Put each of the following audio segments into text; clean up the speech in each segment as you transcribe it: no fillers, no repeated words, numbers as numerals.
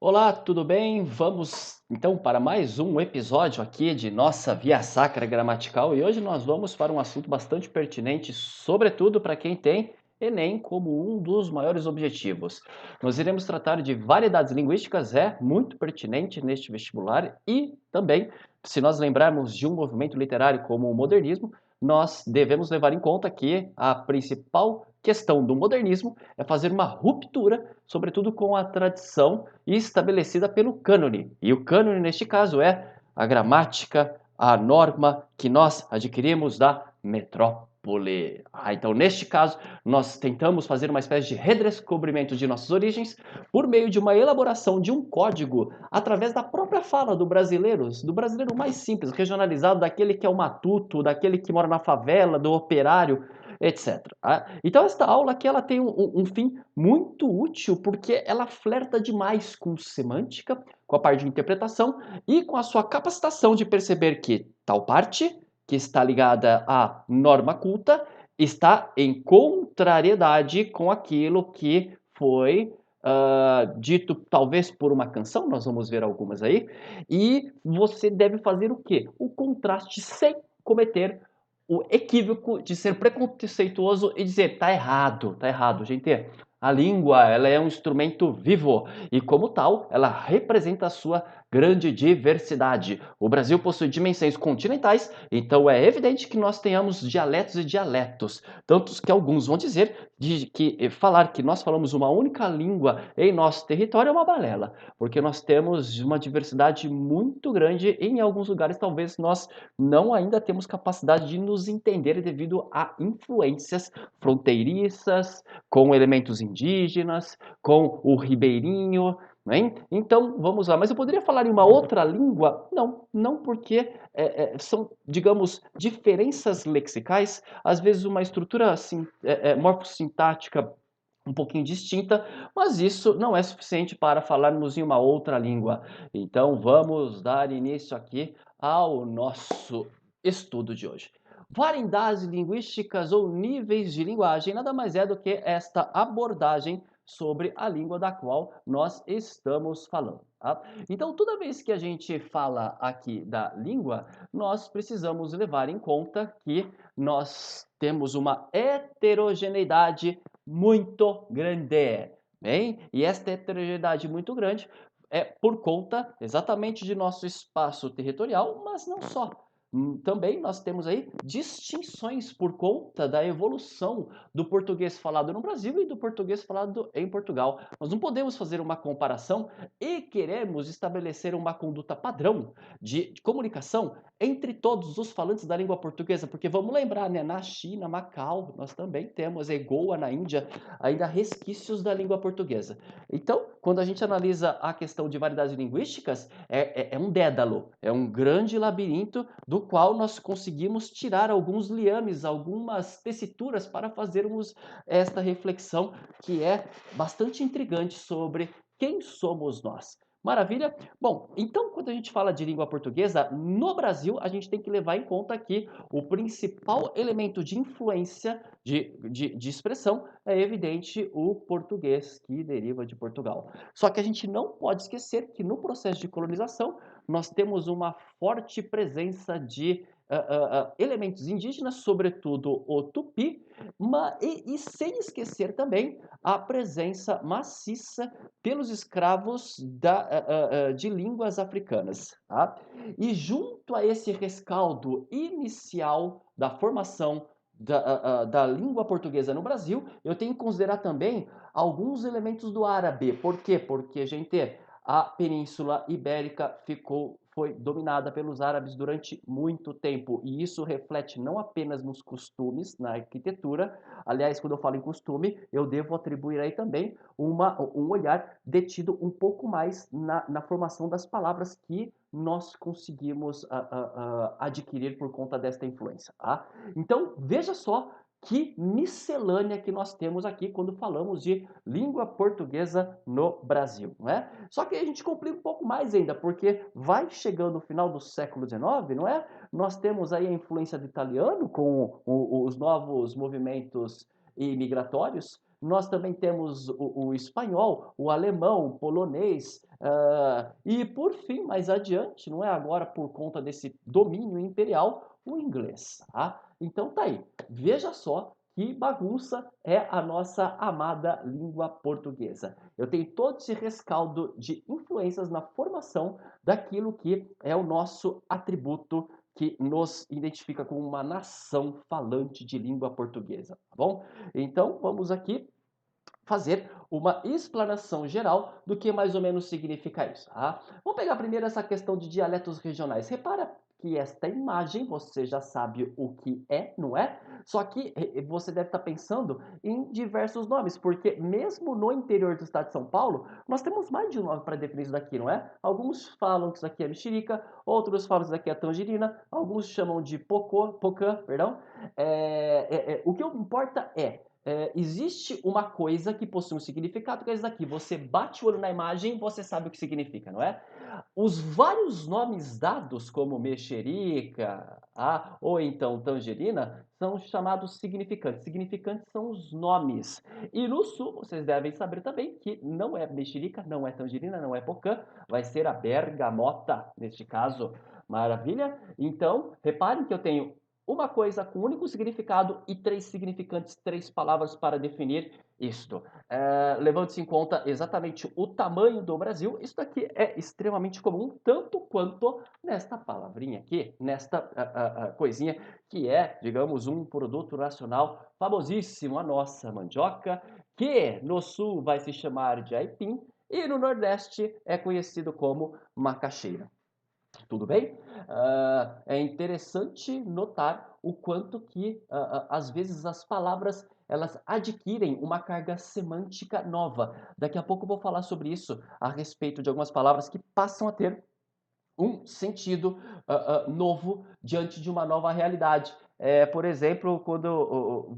Olá, tudo bem? Vamos então para mais um episódio aqui de nossa Via Sacra Gramatical e hoje nós vamos para um assunto bastante pertinente, sobretudo para quem tem Enem como um dos maiores objetivos. Nós iremos tratar de variedades linguísticas, é muito pertinente neste vestibular e também, se nós lembrarmos de um movimento literário como o modernismo, nós devemos levar em conta que a principal questão do modernismo é fazer uma ruptura, sobretudo com a tradição estabelecida pelo cânone. E o cânone, neste caso, é a gramática, a norma que nós adquirimos da metrópole. Então, neste caso, nós tentamos fazer uma espécie de redescobrimento de nossas origens por meio de uma elaboração de um código através da própria fala do brasileiro mais simples, regionalizado, daquele que é o matuto, daquele que mora na favela, do operário, etc. Então, esta aula aqui ela tem um fim muito útil porque ela flerta demais com semântica, com a parte de interpretação e com a sua capacitação de perceber que tal parte, que está ligada à norma culta, está em contrariedade com aquilo que foi dito talvez por uma canção, nós vamos ver algumas aí, e você deve fazer o quê? O contraste sem cometer o equívoco de ser preconceituoso e dizer tá errado, gente. A língua, ela é um instrumento vivo e como tal, ela representa a sua grande diversidade. O Brasil possui dimensões continentais, então é evidente que nós tenhamos dialetos e dialetos, tantos que alguns vão dizer que falar que nós falamos uma única língua em nosso território é uma balela, porque nós temos uma diversidade muito grande e em alguns lugares talvez nós não ainda temos capacidade de nos entender devido a influências fronteiriças, com elementos indígenas, com o ribeirinho, né? Então, vamos lá. Mas eu poderia falar em uma outra língua? Não, não porque são, digamos, diferenças lexicais, às vezes uma estrutura assim, morfossintática um pouquinho distinta, mas isso não é suficiente para falarmos em uma outra língua. Então, vamos dar início aqui ao nosso estudo de hoje. Variedades linguísticas ou níveis de linguagem nada mais é do que esta abordagem sobre a língua da qual nós estamos falando. Tá? Então, toda vez que a gente fala aqui da língua, nós precisamos levar em conta que nós temos uma heterogeneidade muito grande. Bem, e esta heterogeneidade muito grande é por conta exatamente de nosso espaço territorial, mas não só. Também nós temos aí distinções por conta da evolução do português falado no Brasil e do português falado em Portugal. Nós não podemos fazer uma comparação e queremos estabelecer uma conduta padrão de comunicação entre todos os falantes da língua portuguesa, porque vamos lembrar, né, na China, Macau, nós também temos, e Goa na Índia, ainda resquícios da língua portuguesa. Então, quando a gente analisa a questão de variedades linguísticas, é um dédalo, é um grande labirinto do qual nós conseguimos tirar alguns liames, algumas tessituras para fazermos esta reflexão que é bastante intrigante sobre quem somos nós. Maravilha? Bom, então quando a gente fala de língua portuguesa, no Brasil a gente tem que levar em conta que o principal elemento de influência de expressão é evidente o português que deriva de Portugal. Só que a gente não pode esquecer que no processo de colonização nós temos uma forte presença de elementos indígenas, sobretudo o tupi, e sem esquecer também a presença maciça pelos escravos de línguas africanas. Tá? E junto a esse rescaldo inicial da formação da língua portuguesa no Brasil, eu tenho que considerar também alguns elementos do árabe. Por quê? Porque, gente, a Península Ibérica foi dominada pelos árabes durante muito tempo, e isso reflete não apenas nos costumes, na arquitetura. Aliás, quando eu falo em costume, eu devo atribuir aí também um olhar detido um pouco mais na formação das palavras que nós conseguimos adquirir por conta desta influência. Tá? Então, veja só que miscelânea que nós temos aqui quando falamos de língua portuguesa no Brasil, não é? Só que a gente complica um pouco mais ainda, porque vai chegando o final do século XIX, não é? Nós temos aí a influência do italiano com os novos movimentos imigratórios, Nós também temos o espanhol, o alemão, o polonês, e por fim, mais adiante, não é agora por conta desse domínio imperial, o inglês, tá? Então tá aí, veja só que bagunça é a nossa amada língua portuguesa. Eu tenho todo esse rescaldo de influências na formação daquilo que é o nosso atributo que nos identifica como uma nação falante de língua portuguesa, tá bom? Então, vamos aqui fazer uma explanação geral do que mais ou menos significa isso. Tá? Vamos pegar primeiro essa questão de dialetos regionais. Repara que esta imagem você já sabe o que é, não é? Só que você deve estar pensando em diversos nomes, porque mesmo no interior do estado de São Paulo, nós temos mais de um nome para definir isso daqui, não é? Alguns falam que isso aqui é mexerica, outros falam que isso daqui é tangerina, alguns chamam de pocã, perdão. O que importa existe uma coisa que possui um significado, que é isso daqui. Você bate o olho na imagem, você sabe o que significa, não é? Os vários nomes dados, como mexerica, ou então tangerina, são chamados significantes. Significantes são os nomes. E no sul, vocês devem saber também que não é mexerica, não é tangerina, não é pocã, vai ser a bergamota, neste caso. Maravilha? Então, reparem que eu tenho uma coisa com único significado e três significantes, três palavras para definir isto. Levando-se em conta exatamente o tamanho do Brasil, isso daqui é extremamente comum, tanto quanto nesta palavrinha aqui, nesta coisinha que é, digamos, um produto nacional famosíssimo, a nossa mandioca, que no sul vai se chamar de aipim e no nordeste é conhecido como macaxeira. Tudo bem? É interessante notar o quanto que, às vezes, as palavras elas adquirem uma carga semântica nova. Daqui a pouco eu vou falar sobre isso, a respeito de algumas palavras que passam a ter um sentido novo diante de uma nova realidade. Por exemplo, quando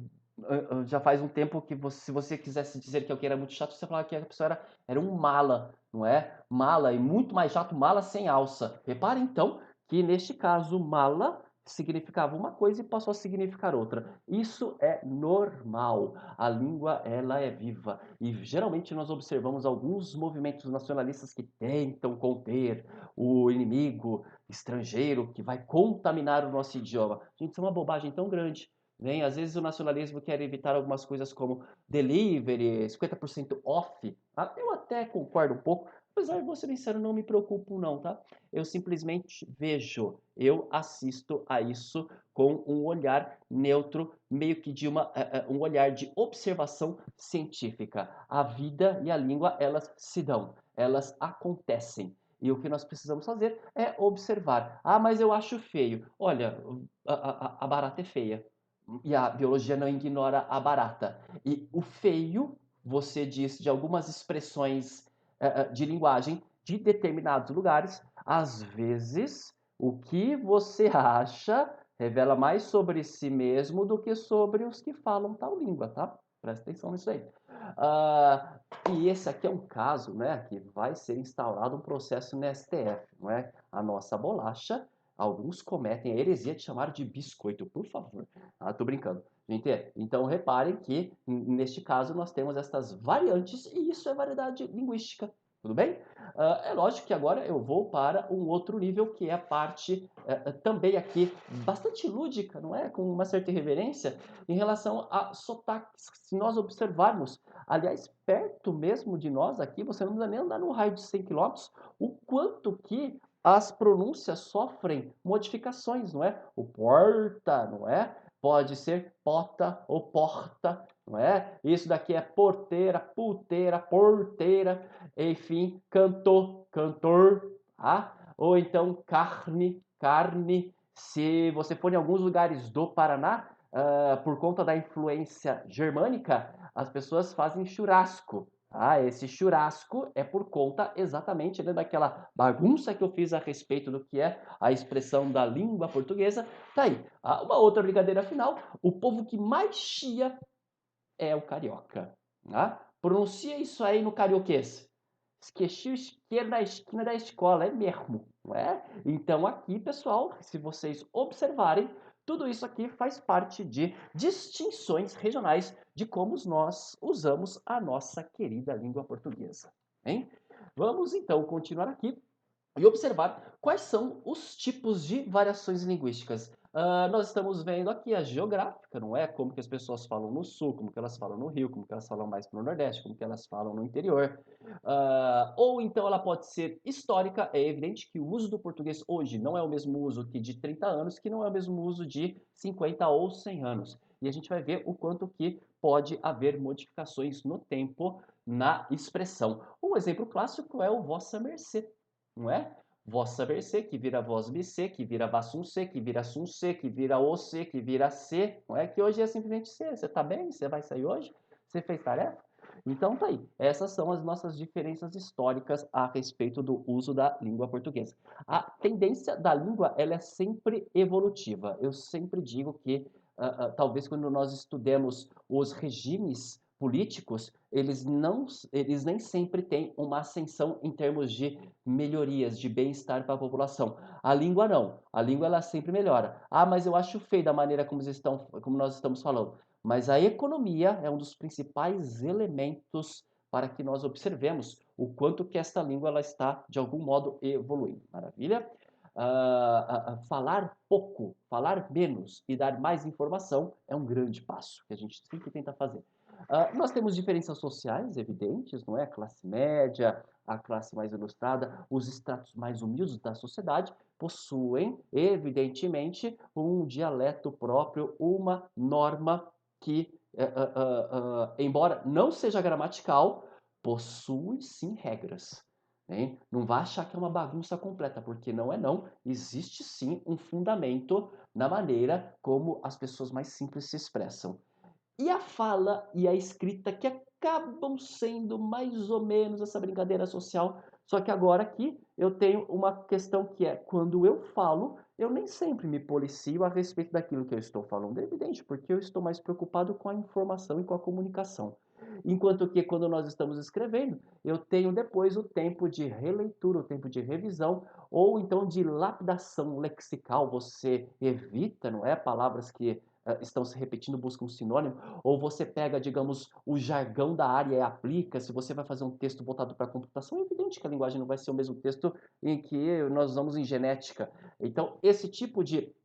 já faz um tempo que se você quisesse dizer que alguém era muito chato, você falava que a pessoa era um mala, não é? Mala, e muito mais chato, mala sem alça. Repare então que neste caso, mala significava uma coisa e passou a significar outra. Isso é normal. A língua, ela é viva. E geralmente nós observamos alguns movimentos nacionalistas que tentam conter o inimigo estrangeiro que vai contaminar o nosso idioma. Gente, isso é uma bobagem tão grande. Né? Às vezes o nacionalismo quer evitar algumas coisas como delivery, 50% off. Tá? Eu até concordo um pouco, apesar de vou ser sincero, não me preocupo não, tá? Eu simplesmente vejo, eu assisto a isso com um olhar neutro, meio que de um olhar de observação científica. A vida e a língua, elas se dão, elas acontecem. E o que nós precisamos fazer é observar. Ah, mas eu acho feio. Olha, a barata é feia. E a biologia não ignora a barata. E o feio, você diz de algumas expressões de linguagem de determinados lugares, às vezes o que você acha revela mais sobre si mesmo do que sobre os que falam tal língua, tá? Presta atenção nisso aí. Ah, e esse aqui é um caso, né, que vai ser instaurado um processo no STF, não é? A nossa bolacha, alguns cometem a heresia de chamar de biscoito, por favor. Ah, tô brincando. Gente, então reparem que neste caso nós temos estas variantes e isso é variedade linguística. Tudo bem? É lógico que agora eu vou para um outro nível, que é a parte também aqui bastante lúdica, não é? Com uma certa irreverência, em relação a sotaques. Se nós observarmos, aliás, perto mesmo de nós aqui, você não precisa nem andar num raio de 100 quilômetros, o quanto que as pronúncias sofrem modificações, não é? O porta, não é? Pode ser pota ou porta, não é? Isso daqui é porteira, puteira, porteira, enfim, cantor, cantor, tá? Ou então carne, carne. Se você for em alguns lugares do Paraná, por conta da influência germânica, as pessoas fazem churrasco. Esse churrasco é por conta exatamente, né, daquela bagunça que eu fiz a respeito do que é a expressão da língua portuguesa. Tá aí. Uma outra brincadeira final. O povo que mais chia é o carioca. Tá? Pronuncia isso aí no carioquês. Esqueci o isqueiro da esquina da escola, é mesmo, não é? Então aqui, pessoal, se vocês observarem, Tudo isso aqui faz parte de distinções regionais de como nós usamos a nossa querida língua portuguesa, hein? Vamos então continuar aqui e observar quais são os tipos de variações linguísticas. Nós estamos vendo aqui a geográfica, não é? Como que as pessoas falam no sul, como que elas falam no Rio, como que elas falam mais no Nordeste, como que elas falam no interior. Ou então ela pode ser histórica, é evidente que o uso do português hoje não é o mesmo uso que de 30 anos, que não é o mesmo uso de 50 ou 100 anos. E a gente vai ver o quanto que pode haver modificações no tempo na expressão. Um exemplo clássico é o vossa mercê, não é? Vossa mercê, que vira vós mercê, que vira vassuncê, que vira suncê, que vira ocê, que vira cê, não é? Que hoje é simplesmente cê. Você tá bem? Você vai sair hoje? Você fez tarefa? Então tá aí. Essas são as nossas diferenças históricas a respeito do uso da língua portuguesa. A tendência da língua, ela é sempre evolutiva. Eu sempre digo que talvez quando nós estudemos os regimes políticos, eles nem sempre têm uma ascensão em termos de melhorias, de bem-estar para a população. A língua não. A língua ela sempre melhora. Ah, mas eu acho feio da maneira como nós estamos falando. Mas a economia é um dos principais elementos para que nós observemos o quanto que esta língua ela está, de algum modo, evoluindo. Maravilha? Falar pouco, falar menos e dar mais informação é um grande passo que a gente sempre tenta fazer. Nós temos diferenças sociais evidentes, não é? A classe média, a classe mais ilustrada, os estratos mais humildes da sociedade possuem, evidentemente, um dialeto próprio, uma norma que, embora não seja gramatical, possui sim regras. Hein? Não vá achar que é uma bagunça completa, porque não é não. Existe sim um fundamento na maneira como as pessoas mais simples se expressam. E a fala e a escrita que acabam sendo mais ou menos essa brincadeira social. Só que agora aqui eu tenho uma questão que é, quando eu falo, eu nem sempre me policio a respeito daquilo que eu estou falando. É evidente, porque eu estou mais preocupado com a informação e com a comunicação. Enquanto que quando nós estamos escrevendo, eu tenho depois o tempo de releitura, o tempo de revisão, ou então de lapidação lexical. Você evita, não é, palavras que estão se repetindo, busca um sinônimo, ou você pega, digamos, o jargão da área e aplica. Se você vai fazer um texto voltado para a computação, é evidente que a linguagem não vai ser o mesmo texto em que nós usamos em genética. Então, esse tipo de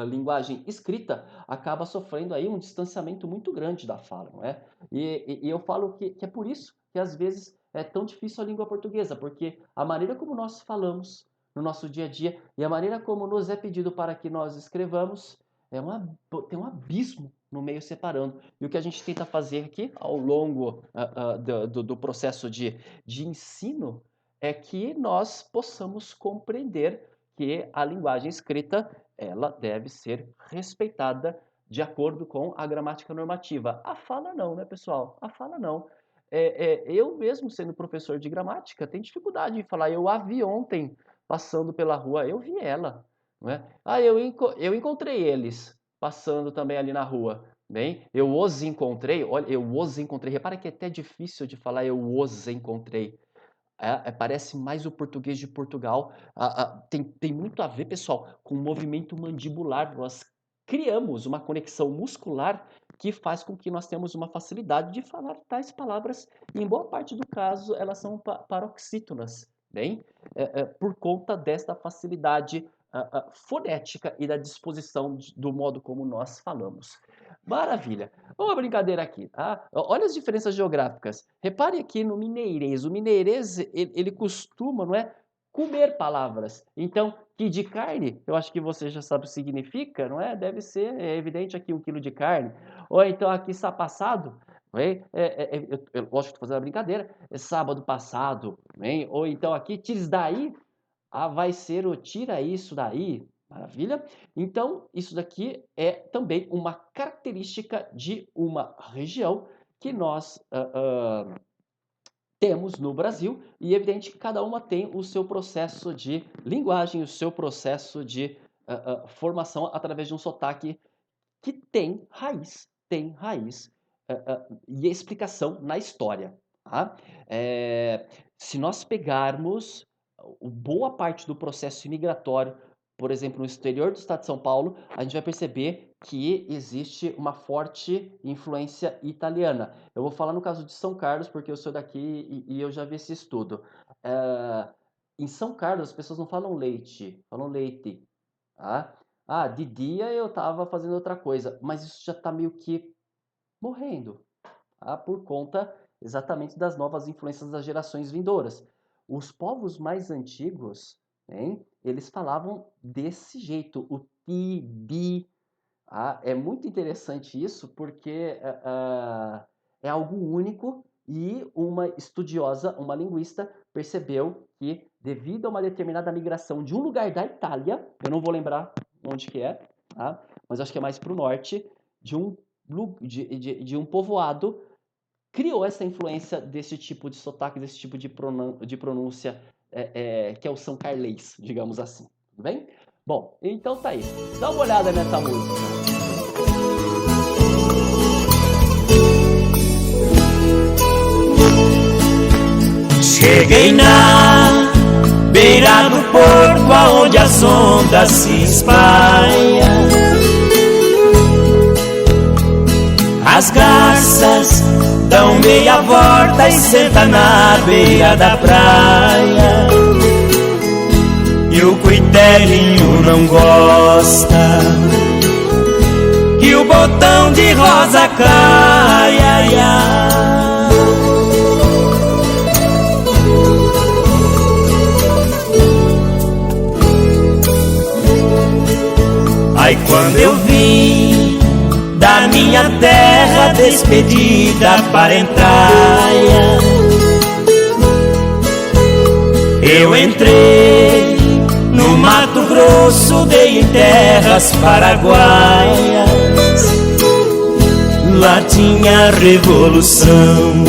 linguagem escrita acaba sofrendo aí um distanciamento muito grande da fala, não é? E eu falo que é por isso que às vezes é tão difícil a língua portuguesa, porque a maneira como nós falamos no nosso dia a dia e a maneira como nos é pedido para que nós escrevamos tem um abismo no meio separando. E o que a gente tenta fazer aqui ao longo do processo de ensino é que nós possamos compreender que a linguagem escrita ela deve ser respeitada de acordo com a gramática normativa. A fala não, né, pessoal? A fala não. Eu mesmo, sendo professor de gramática, tenho dificuldade em falar. Eu a vi ontem passando pela rua, eu vi ela. Não é? Eu encontrei eles passando também ali na rua. Bem, eu os encontrei, olha, eu os encontrei. Repara que é até difícil de falar eu os encontrei. Parece mais o português de Portugal. Tem muito a ver, pessoal, com o movimento mandibular. Nós criamos uma conexão muscular que faz com que nós tenhamos uma facilidade de falar tais palavras. E em boa parte do caso, elas são paroxítonas, bem? Por conta desta facilidade fonética e da disposição do modo como nós falamos. Maravilha. Uma brincadeira aqui, tá? Olha as diferenças geográficas. Repare aqui no mineirês. O mineirês, ele costuma, não é, comer palavras. Então, que de carne, eu acho que você já sabe o que significa, não é? Deve ser, é evidente aqui 1 quilo de carne. Ou então aqui passado, não é? Eu gosto de fazer uma brincadeira. É sábado passado, não é? Ou então aqui, tires daí, vai ser o tira isso daí. Maravilha? Então, isso daqui é também uma característica de uma região que nós temos no Brasil, e é evidente que cada uma tem o seu processo de linguagem, o seu processo de formação através de um sotaque que tem raiz e explicação na história. Tá? Se nós pegarmos boa parte do processo imigratório, por exemplo, no exterior do estado de São Paulo, a gente vai perceber que existe uma forte influência italiana. Eu vou falar no caso de São Carlos, porque eu sou daqui e eu já vi esse estudo. Eh, Em São Carlos, as pessoas não falam leite, falam leite. Tá? Ah, de dia eu estava fazendo outra coisa, mas isso já está meio que morrendo, tá? Por conta exatamente das novas influências das gerações vindouras. Os povos mais antigos, hein, eles falavam desse jeito, o ti, bi. Ah, é muito interessante isso porque é algo único e uma estudiosa, uma linguista, percebeu que devido a uma determinada migração de um lugar da Itália, eu não vou lembrar onde que é, tá? Mas acho que é mais para o norte, de um, de um povoado, criou essa influência desse tipo de sotaque, desse tipo de pronúncia, que é o São Carlês, digamos assim. Tudo bem? Bom, então tá aí. Dá uma olhada nessa música. Cheguei na beira do porto, aonde as ondas se espalham. As garças dão meia volta e sentam na beira da praia. E o cuitelinho não gosta que o botão de rosa caia. Aí quando eu vim da minha terra despedida parentaia, eu entrei no Mato Grosso, dei em terras paraguaias. Lá tinha revolução,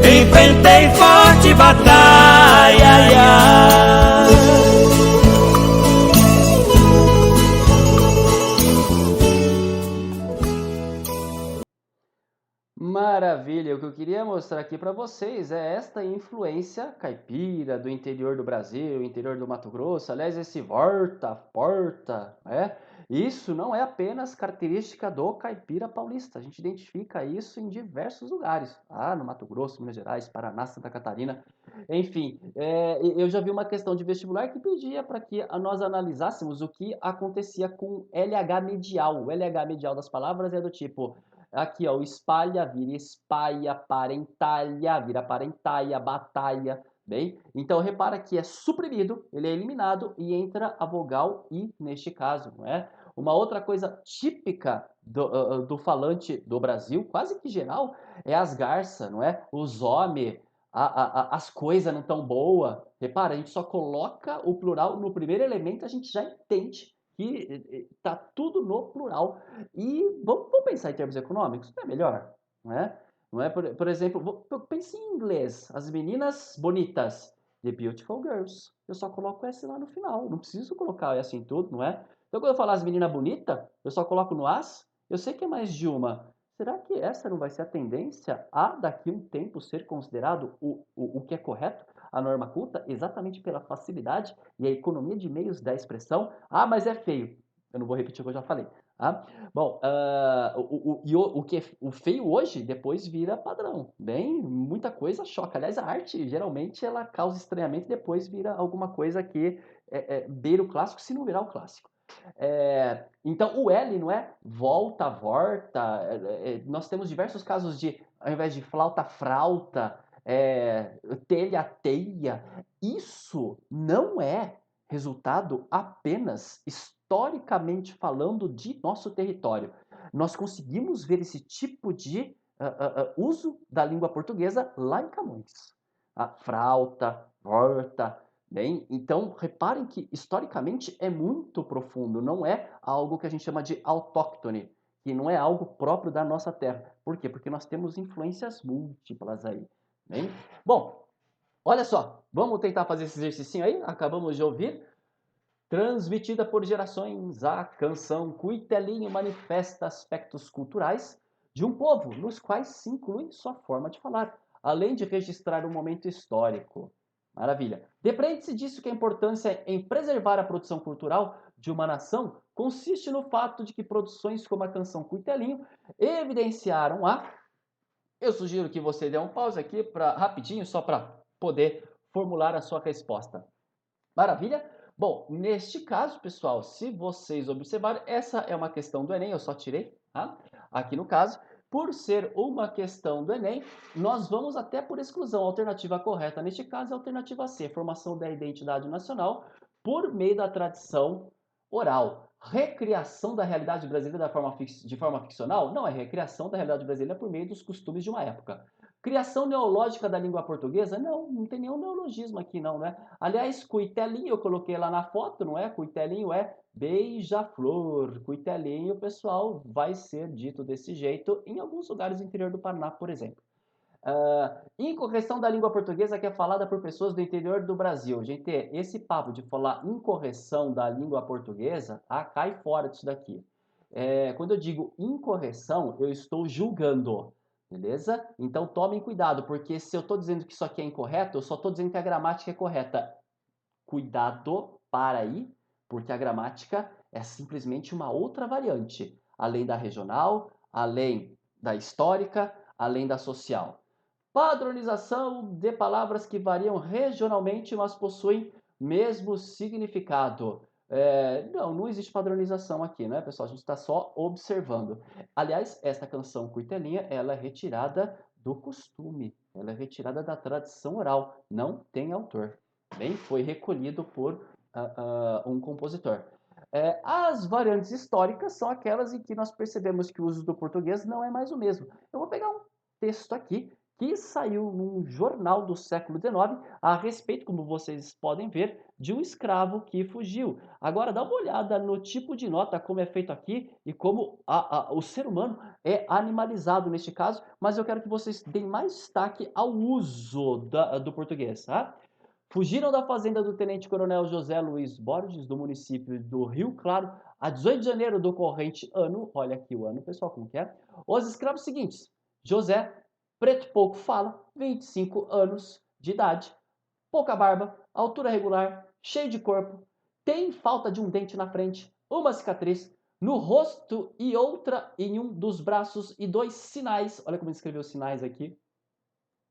enfrentei forte batalha. Maravilha! O que eu queria mostrar aqui para vocês é esta influência caipira do interior do Brasil, interior do Mato Grosso. Aliás, esse porta, né? Isso não é apenas característica do caipira paulista. A gente identifica isso em diversos lugares. No Mato Grosso, Minas Gerais, Paraná, Santa Catarina. Enfim, eu já vi uma questão de vestibular que pedia para que nós analisássemos o que acontecia com LH medial. O LH medial das palavras é do tipo... Aqui, ó, o espalha vira espaia, parentalha, vira parentaia, batalha, bem? Então, repara que é suprimido, ele é eliminado e entra a vogal I neste caso, não é? Uma outra coisa típica do falante do Brasil, quase que geral, é as garças, não é? Os homens, as coisas não tão boa. Repara, a gente só coloca o plural no primeiro elemento, a gente já entende que está tudo no plural. E vamos pensar em termos econômicos, não é melhor? Não é? Não é? Por exemplo, pense em inglês. As meninas bonitas. The Beautiful Girls. Eu só coloco S lá no final. Não preciso colocar S em tudo, não é? Então, quando eu falar as meninas bonitas, eu só coloco no as. Eu sei que é mais de uma. Será que essa não vai ser a tendência a, daqui a um tempo, ser considerado o que é correto? A norma culta, exatamente pela facilidade e a economia de meios da expressão. Ah, mas é feio. Eu não vou repetir o que eu já falei. Tá? Bom, o feio hoje depois vira padrão. Bem, muita coisa choca. Aliás, a arte geralmente ela causa estranhamento e depois vira alguma coisa que beira o clássico, se não virar o clássico. Então, o L, não é? Volta, vorta. Nós temos diversos casos de, ao invés de flauta, frauta, telha, teia. Isso não é resultado apenas historicamente falando de nosso território. Nós conseguimos ver esse tipo de uso da língua portuguesa lá em Camões. A frauta, vorta, bem, então reparem que historicamente é muito profundo, não é algo que a gente chama de autóctone, que não é algo próprio da nossa terra. Por quê? Porque nós temos influências múltiplas aí. Bem? Bom, olha só, vamos tentar fazer esse exercício aí? Acabamos de ouvir. Transmitida por gerações, a canção Cuitelinho manifesta aspectos culturais de um povo, nos quais se inclui sua forma de falar, além de registrar um momento histórico. Maravilha. Depreende-se disso que a importância em preservar a produção cultural de uma nação consiste no fato de que produções como a canção Cuitelinho evidenciaram a... Eu sugiro que você dê um pause aqui rapidinho, só para poder formular a sua resposta. Maravilha? Bom, neste caso, pessoal, se vocês observarem, essa é uma questão do Enem, eu só tirei, tá? Aqui no caso, por ser uma questão do Enem, nós vamos até por exclusão. A alternativa correta, neste caso, é a alternativa C, formação da identidade nacional por meio da tradição oral. Recriação da realidade brasileira de forma ficcional? Não, é recriação da realidade brasileira por meio dos costumes de uma época. Criação neológica da língua portuguesa? Não, não tem nenhum neologismo aqui não, né? Aliás, cuitelinho eu coloquei lá na foto, não é? Cuitelinho é beija-flor. Cuitelinho, pessoal, vai ser dito desse jeito em alguns lugares do interior do Paraná, por exemplo. Incorreção da língua portuguesa que é falada por pessoas do interior do Brasil. Gente, esse papo de falar incorreção da língua portuguesa, cai fora disso daqui. Quando eu digo incorreção, eu estou julgando, beleza? Então tomem cuidado, porque se eu estou dizendo que isso aqui é incorreto, eu só estou dizendo que a gramática é correta. Cuidado para aí, porque a gramática é simplesmente uma outra variante, além da regional, além da histórica, além da social. Padronização de palavras que variam regionalmente, mas possuem mesmo significado. Não existe padronização aqui, né, pessoal? A gente está só observando. Aliás, esta canção Cuitelinha, ela é retirada do costume, ela é retirada da tradição oral, não tem autor. Bem, foi recolhido por um compositor. As variantes históricas são aquelas em que nós percebemos que o uso do português não é mais o mesmo. Eu vou pegar um texto aqui que saiu num jornal do século XIX a respeito, como vocês podem ver, de um escravo que fugiu. Agora dá uma olhada no tipo de nota, como é feito aqui e como o ser humano é animalizado neste caso, mas eu quero que vocês deem mais destaque ao uso do português, tá? Fugiram da fazenda do tenente-coronel José Luiz Borges, do município do Rio Claro, a 18 de janeiro do corrente ano, olha aqui o ano, pessoal, como que é? Os escravos seguintes, José, preto pouco fala, 25 anos de idade, pouca barba, altura regular, cheio de corpo, tem falta de um dente na frente, uma cicatriz no rosto e outra em um dos braços e 2 sinais, olha como ele escreveu sinais aqui,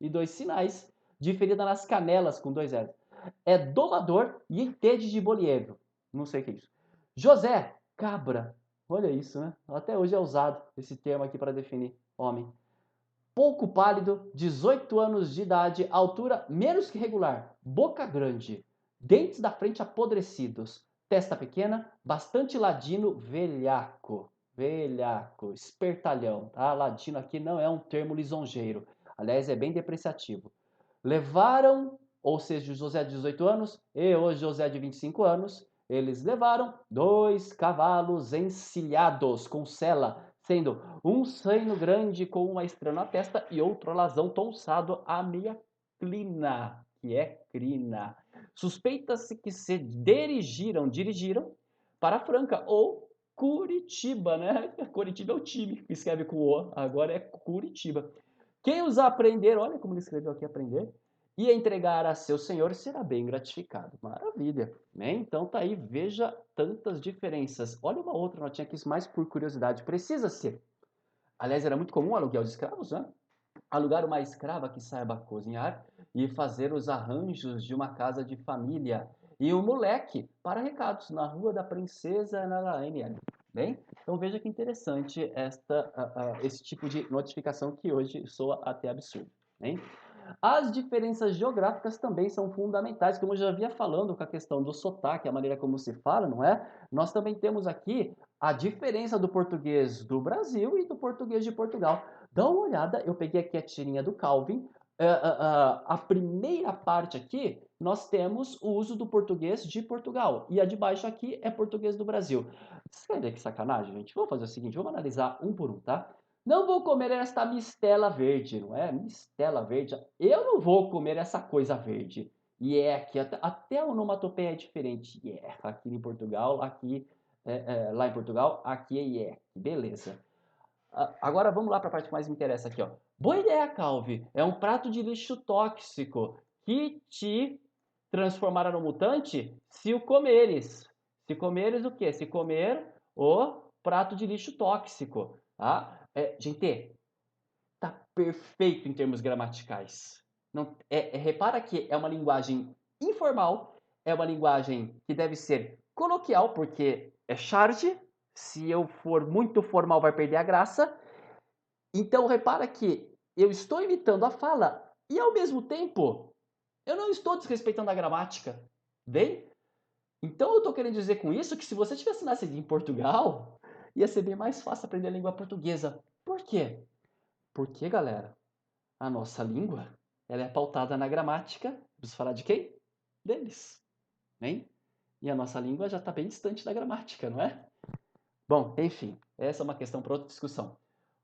e 2 sinais de ferida nas canelas com 2 L's. É domador e entende de bolieiro. Não sei o que é isso. José, cabra. Olha isso, né? Até hoje é usado esse termo aqui para definir homem. Pouco pálido, 18 anos de idade, altura menos que regular, boca grande, dentes da frente apodrecidos, testa pequena, bastante ladino, velhaco. Velhaco, espertalhão, tá? Ladino aqui não é um termo lisonjeiro. Aliás, é bem depreciativo. Levaram, ou seja, o José de 18 anos e o José de 25 anos, eles levaram 2 cavalos encilhados com sela, sendo um zaino grande com uma estrela na testa e outro alazão touçado à meia clina, que é crina. Suspeita-se que se dirigiram para Franca ou Curitiba, né? Curitiba é o time que escreve com O, agora é Curitiba. Quem os aprender, olha como ele escreveu aqui, aprender, e entregar a seu senhor será bem gratificado. Maravilha, né? Então tá aí, veja tantas diferenças. Olha uma outra notinha aqui, mais por curiosidade. Precisa ser. Aliás, era muito comum aluguel de escravos, né? Alugar uma escrava que saiba cozinhar e fazer os arranjos de uma casa de família. E o moleque para recados na Rua da Princesa na NL. Bem, então veja que interessante esse tipo de notificação que hoje soa até absurdo. Bem? As diferenças geográficas também são fundamentais, como eu já havia falando com a questão do sotaque, a maneira como se fala, não é? Nós também temos aqui a diferença do português do Brasil e do português de Portugal. Dá uma olhada, eu peguei aqui a tirinha do Calvin. A primeira parte aqui, nós temos o uso do português de Portugal. E a de baixo aqui é português do Brasil. Vocês querem ver que sacanagem, gente? Vamos fazer o seguinte, vamos analisar um por um, tá? Não vou comer esta mistela verde, não é? Mistela verde. Eu não vou comer essa coisa verde. E é aqui, até a onomatopeia é diferente. Aqui em Portugal, aqui, lá em Portugal, aqui é yeah. Beleza. Agora vamos lá para a parte que mais me interessa aqui, ó. Boa ideia, Calvi. É um prato de lixo tóxico que te transformará no mutante se o comeres. Se comeres o quê? Se comer o prato de lixo tóxico. Tá? Gente, tá perfeito em termos gramaticais. Não, repara que é uma linguagem informal, é uma linguagem que deve ser coloquial, porque é charge. Se eu for muito formal, vai perder a graça. Então, repara que eu estou imitando a fala e, ao mesmo tempo, eu não estou desrespeitando a gramática. Bem? Então, eu estou querendo dizer com isso que se você tivesse nascido em Portugal, ia ser bem mais fácil aprender a língua portuguesa. Por quê? Porque, galera, a nossa língua ela é pautada na gramática. Vamos falar de quem? Deles. Hein? E a nossa língua já está bem distante da gramática, não é? Bom, enfim, essa é uma questão para outra discussão.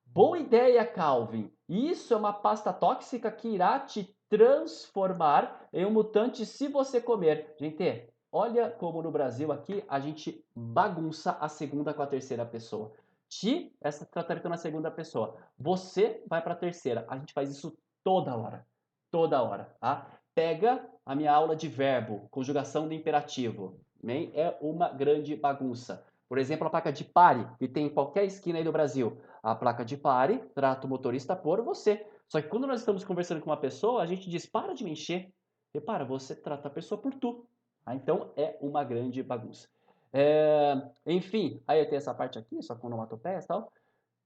Boa ideia, Calvin. Isso é uma pasta tóxica que irá te transformar em um mutante se você comer. Gente, olha como no Brasil aqui a gente bagunça a segunda com a terceira pessoa. Ti, essa tratamento na segunda pessoa. Você vai para a terceira. A gente faz isso toda hora. Toda hora, tá? Pega a minha aula de verbo, conjugação do imperativo. Né? É uma grande bagunça. Por exemplo, a placa de pare, que tem em qualquer esquina aí do Brasil. A placa de pare trata o motorista por você. Só que quando nós estamos conversando com uma pessoa, a gente diz, para de me encher. Repara, você trata a pessoa por tu. Ah, então, é uma grande bagunça. Enfim, aí eu tenho essa parte aqui, só com onomatopeias e tal.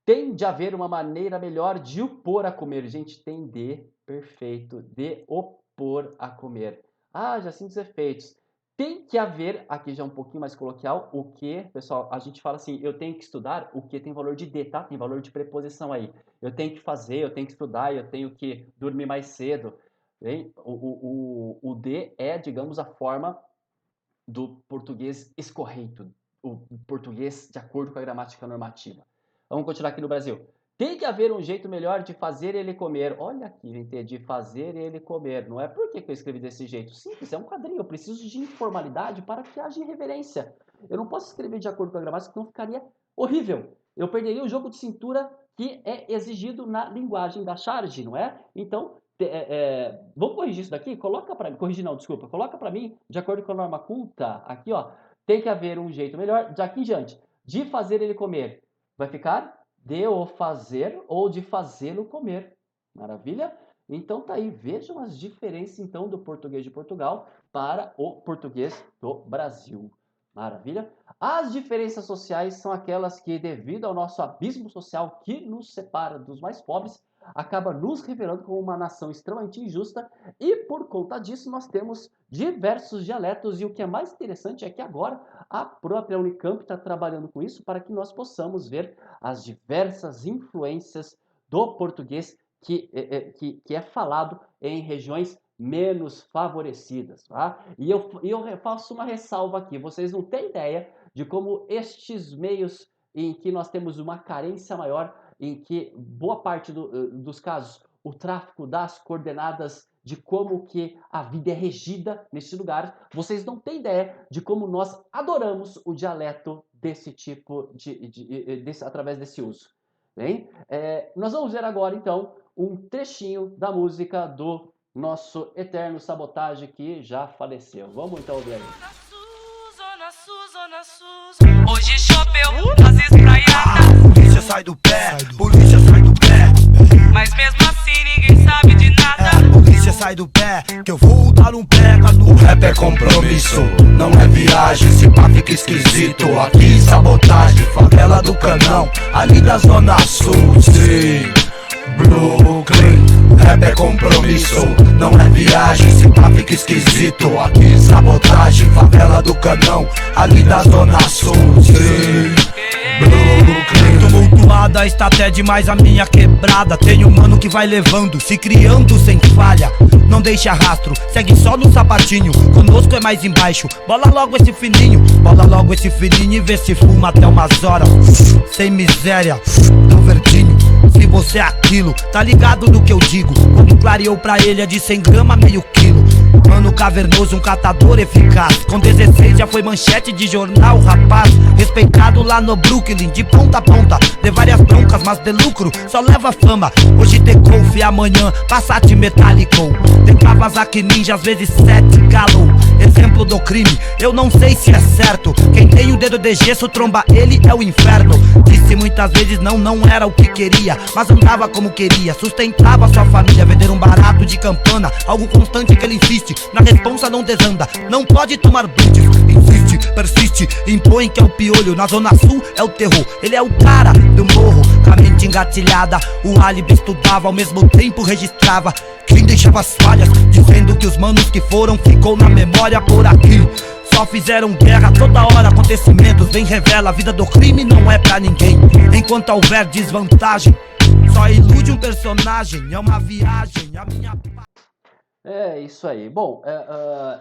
Tem de haver uma maneira melhor de o pôr a comer. Gente, tem de, perfeito, de o pôr a comer. Ah, já sinto os efeitos. Tem que haver, aqui já é um pouquinho mais coloquial, o que, pessoal, a gente fala assim, eu tenho que estudar, o que tem valor de de, tá? Tem valor de preposição aí. Eu tenho que fazer, eu tenho que estudar, eu tenho que dormir mais cedo. Bem? O de é, digamos, a forma do português escorreito, o português de acordo com a gramática normativa. Vamos continuar aqui no Brasil. Tem que haver um jeito melhor de fazer ele comer. Olha aqui, gente, de fazer ele comer. Não é por que eu escrevi desse jeito. Simples, é um quadrinho. Eu preciso de informalidade para que haja irreverência. Eu não posso escrever de acordo com a gramática, senão ficaria horrível. Eu perderia o jogo de cintura que é exigido na linguagem da charge, não é? Então, vamos corrigir isso daqui? Coloca para mim. Corrigir não, desculpa. Coloca para mim, de acordo com a norma culta, aqui, ó. Tem que haver um jeito melhor, daqui em diante, de fazer ele comer. Vai ficar de o fazer ou de fazê-lo comer. Maravilha? Então tá aí, vejam as diferenças então do português de Portugal para o português do Brasil. Maravilha? As diferenças sociais são aquelas que, devido ao nosso abismo social que nos separa dos mais pobres, acaba nos revelando como uma nação extremamente injusta e, por conta disso, nós temos diversos dialetos e o que é mais interessante é que agora a própria Unicamp está trabalhando com isso para que nós possamos ver as diversas influências do português que é falado em regiões menos favorecidas. Tá? E eu faço uma ressalva aqui, vocês não têm ideia de como estes meios em que nós temos uma carência maior, em que boa parte dos casos o tráfico das coordenadas de como que a vida é regida nesse lugar, vocês não têm ideia de como nós adoramos o dialeto desse tipo, através desse uso. Bem, nós vamos ver agora então um trechinho da música do nosso eterno Sabotagem que já faleceu. Vamos então ouvir aí. Hoje choveu, às espraiadas. Polícia sai do pé, polícia sai do pé. Mas mesmo assim ninguém sabe de nada. Polícia sai do pé, que eu vou dar um pega no rap é compromisso, não é viagem, se pá fica esquisito. Aqui sabotagem, favela do Canão, ali da Zona Sul, sim, Brooklyn. Rap é compromisso, não é viagem, se pá fica esquisito. Aqui sabotagem, favela do Canão, ali da Zona Sul, sim, Brooklyn. Tumultuada está até demais a minha quebrada. Tem um mano que vai levando, se criando sem falha. Não deixa rastro, segue só no sapatinho. Conosco é mais embaixo, bola logo esse fininho. Bola logo esse fininho e vê se fuma até umas horas. Sem miséria, tão verdinho. Se você é aquilo, tá ligado no que eu digo. Quando clareou pra ele é de 100 gramas, meio quilo. Mano cavernoso, um catador eficaz. Com 16 já foi manchete de jornal, rapaz. Respeitado lá no Brooklyn, de ponta a ponta. De várias broncas, mas de lucro, só leva fama. Hoje tem Golf e amanhã Passat metálico. Tem Kawasaki Ninja, às vezes 7 Galo. exemplo do crime. Eu não sei se é certo, quem tem o dedo de gesso, tromba ele é o inferno. Disse muitas vezes não, não era o que queria, mas andava como queria, sustentava sua família. Vender um barato de campana, algo constante que ele insiste, na responsa não desanda, não pode tomar blitz. Insiste, persiste, impõe que é o piolho. Na zona sul é o terror, ele é o cara do morro. Com a mente engatilhada, o álibi estudava, ao mesmo tempo registrava quem deixava as falhas, dizendo que os manos que foram ficou na memória por aqui. Só fizeram guerra toda hora, acontecimentos vem revela, a vida do crime não é pra ninguém. Enquanto houver desvantagem, só ilude um personagem, é uma viagem, a minha... É isso aí. Bom,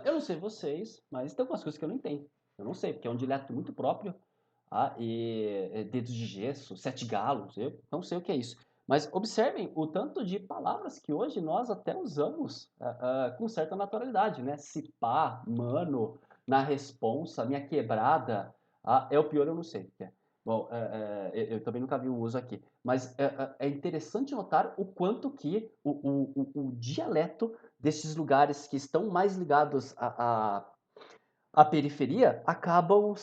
eu não sei vocês, mas tem algumas coisas que eu não entendo. Eu não sei, porque é um dialeto muito próprio. E dedos de gesso, sete galos, eu não sei o que é isso. Mas observem o tanto de palavras que hoje nós até usamos com certa naturalidade, né? Se pá, mano, na responsa, minha quebrada, é o pior, eu não sei o que é. Bom, eu também nunca vi o uso aqui. Mas é interessante notar o quanto que o dialeto desses lugares que estão mais ligados a periferia acabam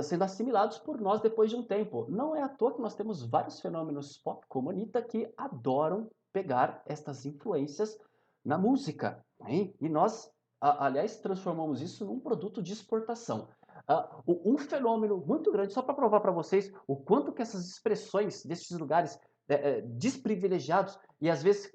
sendo assimilados por nós depois de um tempo. Não é à toa que nós temos vários fenômenos pop como Anitta que adoram pegar estas influências na música, hein? E nós, aliás, transformamos isso num produto de exportação. Um fenômeno muito grande, só para provar para vocês o quanto que essas expressões desses lugares desprivilegiados, e às vezes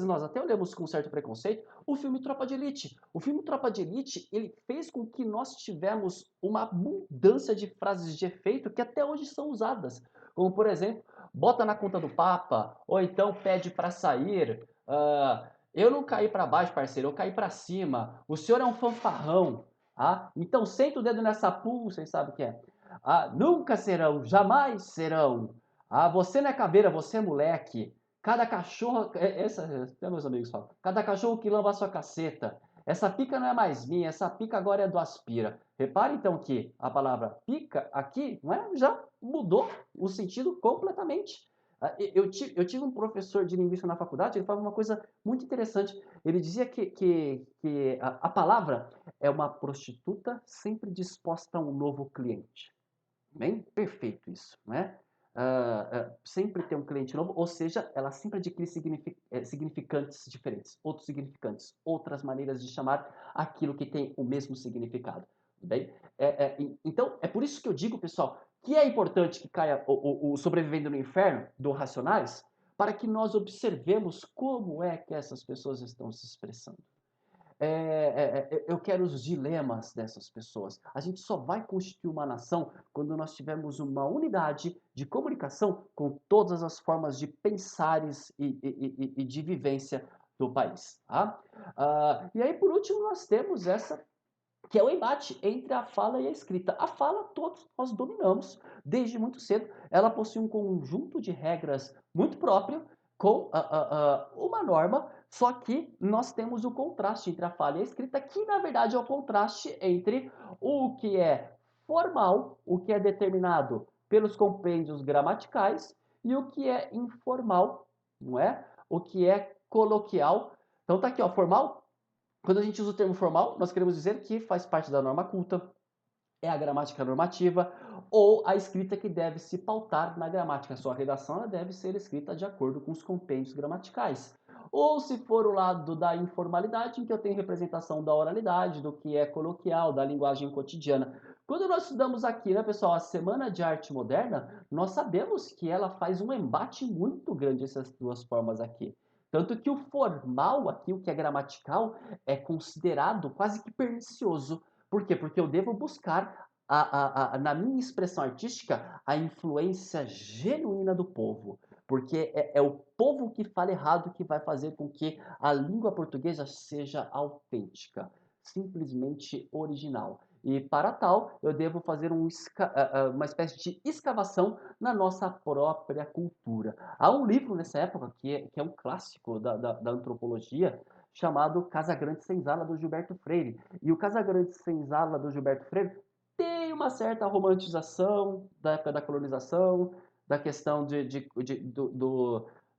nós até olhamos com certo preconceito, o filme Tropa de Elite. O filme Tropa de Elite, ele fez com que nós tivemos uma abundância de frases de efeito que até hoje são usadas. Como, por exemplo, bota na conta do Papa, ou então pede para sair, eu não caí para baixo, parceiro, eu caí para cima, o senhor é um fanfarrão, então senta o dedo nessa pulsa, vocês sabem o que é. Nunca serão, jamais serão. Você não é caveira, você é moleque. Cada cachorro. Meus amigos falam. Cada cachorro que lamba a sua caceta. Essa pica não é mais minha, essa pica agora é do Aspira. Repare então que a palavra pica aqui já mudou o sentido completamente. Eu tive um professor de linguística na faculdade, ele falava uma coisa muito interessante. Ele dizia que a palavra é uma prostituta sempre disposta a um novo cliente. Bem perfeito isso, né? Sempre tem um cliente novo, ou seja, ela sempre adquire significantes diferentes, outros significantes, outras maneiras de chamar aquilo que tem o mesmo significado. Bem? Então, é por isso que eu digo, pessoal, que é importante que caia o Sobrevivendo no Inferno, do Racionais, para que nós observemos como é que essas pessoas estão se expressando. Eu quero os dilemas dessas pessoas. A gente só vai constituir uma nação quando nós tivermos uma unidade de comunicação com todas as formas de pensares e de vivência do país. E aí, por último, nós temos essa que é o embate entre a fala e a escrita. A fala todos nós dominamos desde muito cedo. Ela possui um conjunto de regras muito próprio, com uma norma, só que nós temos o contraste entre a fala e a escrita, que na verdade é o contraste entre o que é formal, o que é determinado pelos compêndios gramaticais, e o que é informal, não é? O que é coloquial. Então tá aqui, ó, formal. Quando a gente usa o termo formal, nós queremos dizer que faz parte da norma culta, é a gramática normativa, ou a escrita que deve se pautar na gramática. Sua redação ela deve ser escrita de acordo com os compêndios gramaticais. Ou se for o lado da informalidade, em que eu tenho representação da oralidade, do que é coloquial, da linguagem cotidiana. Quando nós estudamos aqui, né, pessoal, a Semana de Arte Moderna, nós sabemos que ela faz um embate muito grande essas duas formas aqui. Tanto que o formal aqui, o que é gramatical, é considerado quase que pernicioso. Por quê? Porque eu devo buscar, na minha expressão artística, a influência genuína do povo. Porque é o povo que fala errado que vai fazer com que a língua portuguesa seja autêntica, simplesmente original. E para tal, eu devo fazer uma espécie de escavação na nossa própria cultura. Há um livro nessa época que é um clássico da antropologia, chamado Casa Grande Senzala, do Gilberto Freire. E o Casa Grande Senzala, do Gilberto Freire, tem uma certa romantização da época da colonização, da questão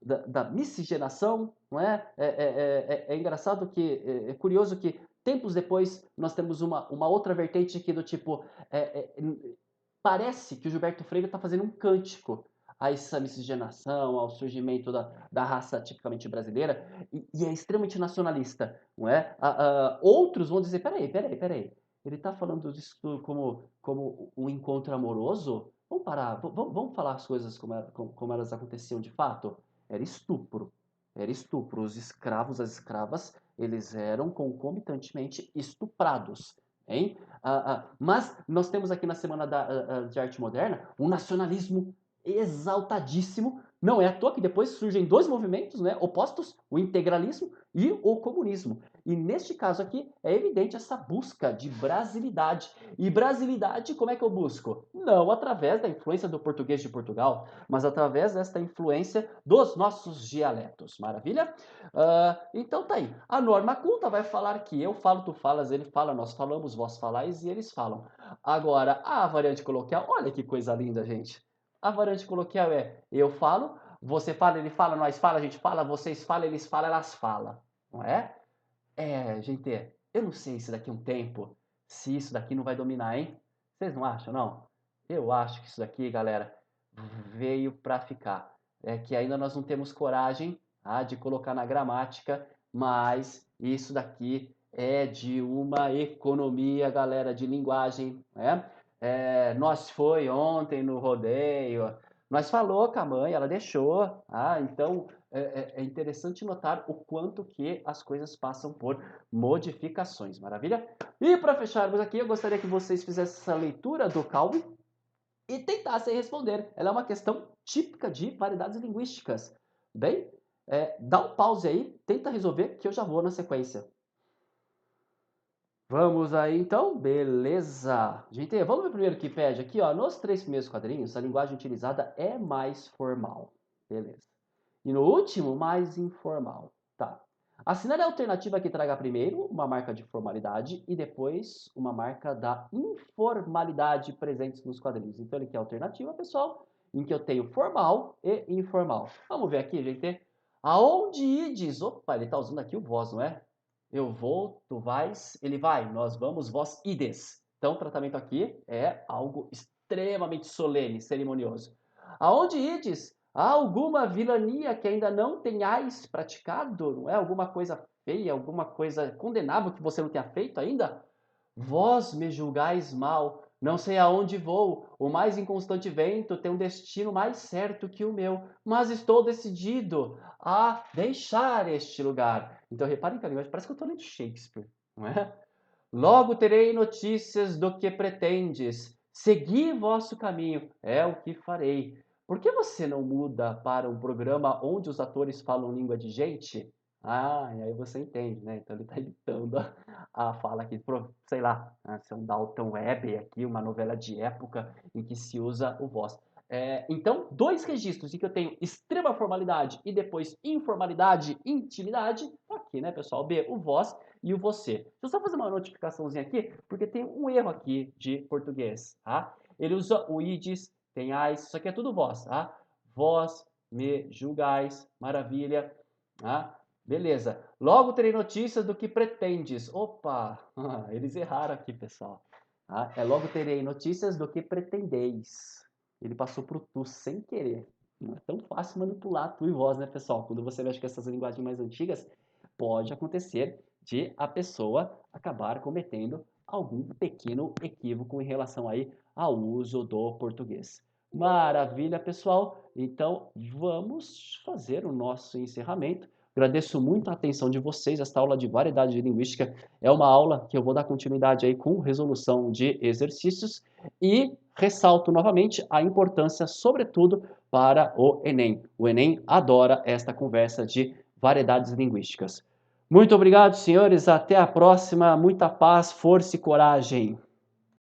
da miscigenação, não é? É engraçado que, é curioso que Tempos depois, nós temos uma outra vertente aqui do tipo, parece que o Gilberto Freire está fazendo um cântico a essa miscigenação, ao surgimento da raça tipicamente brasileira, e é extremamente nacionalista, não é? Outros vão dizer, peraí, ele está falando disso como um encontro amoroso? Vamos parar, vamos falar as coisas como elas aconteciam de fato? Era estupro. Os escravos, as escravas, eles eram concomitantemente estuprados. Hein? Mas nós temos aqui na Semana de Arte Moderna um nacionalismo exaltadíssimo. Não é à toa que depois surgem dois movimentos, né, opostos, o integralismo e o comunismo. E neste caso aqui é evidente essa busca de brasilidade. E brasilidade como é que eu busco? Não através da influência do português de Portugal, mas através desta influência dos nossos dialetos. Maravilha? Então tá aí. A norma culta vai falar que eu falo, tu falas, ele fala, nós falamos, vós falais e eles falam. Agora, a variante coloquial, olha que coisa linda, gente. A variante coloquial é eu falo, você fala, ele fala, nós fala, a gente fala, vocês falam, eles falam, elas falam. Não é? Gente, eu não sei se daqui a um tempo, se isso daqui não vai dominar, hein? Vocês não acham, não? Eu acho que isso daqui, galera, veio para ficar. É que ainda nós não temos coragem de colocar na gramática, mas isso daqui é de uma economia, galera, de linguagem, né? Nós foi ontem no rodeio, nós falou com a mãe, ela deixou, então é interessante notar o quanto que as coisas passam por modificações, maravilha? E para fecharmos aqui, eu gostaria que vocês fizessem essa leitura do Calvi e tentassem responder. Ela é uma questão típica de variedades linguísticas. Bem, dá um pause aí, tenta resolver que eu já vou na sequência. Vamos aí então, beleza. Gente, vamos ver primeiro o que pede aqui, ó. Nos 3 primeiros quadrinhos, a linguagem utilizada é mais formal. Beleza. E no último, mais informal. Tá. Assinale a alternativa que traga primeiro uma marca de formalidade e depois uma marca da informalidade presentes nos quadrinhos. Então ele quer a alternativa, pessoal, em que eu tenho formal e informal. Vamos ver aqui, gente. Aonde ides? Opa, ele está usando aqui o vós, não é? Eu vou, tu vais, ele vai, nós vamos, vós ides. Então o tratamento aqui é algo extremamente solene, cerimonioso. Aonde ides? Há alguma vilania que ainda não tenhais praticado? Não é? Alguma coisa feia, alguma coisa condenável que você não tenha feito ainda? Vós me julgais mal, não sei aonde vou, o mais inconstante vento tem um destino mais certo que o meu, mas estou decidido a deixar este lugar. Então reparem que a linguagem parece que eu estou lendo Shakespeare, não é? Logo terei notícias do que pretendes, segui vosso caminho, é o que farei. Por que você não muda para um programa onde os atores falam língua de gente? E aí você entende, né? Então ele está editando a fala aqui, sei lá, se é um Dalton Webb aqui, uma novela de época em que se usa o vós. Então, 2 registros em que eu tenho extrema formalidade e depois informalidade, intimidade, aqui, né, pessoal? B, o vós e o você. Deixa eu só fazer uma notificaçãozinha aqui, porque tem um erro aqui de português, tá? Ele usa o ides, tem as, isso aqui é tudo vós, tá? Vós me julgais, maravilha, tá? Beleza. Logo terei notícias do que pretendes. Opa, eles erraram aqui, pessoal. Logo terei notícias do que pretendeis. Ele passou pro tu sem querer. Não é tão fácil manipular tu e vós, né, pessoal? Quando você mexe com essas linguagens mais antigas, pode acontecer de a pessoa acabar cometendo algum pequeno equívoco em relação aí ao uso do português. Maravilha, pessoal. Então, vamos fazer o nosso encerramento. Agradeço muito a atenção de vocês. Esta aula de variedade de linguística é uma aula que eu vou dar continuidade aí com resolução de exercícios e ressalto novamente a importância, sobretudo, para o Enem. O Enem adora esta conversa de variedades linguísticas. Muito obrigado, senhores. Até a próxima. Muita paz, força e coragem.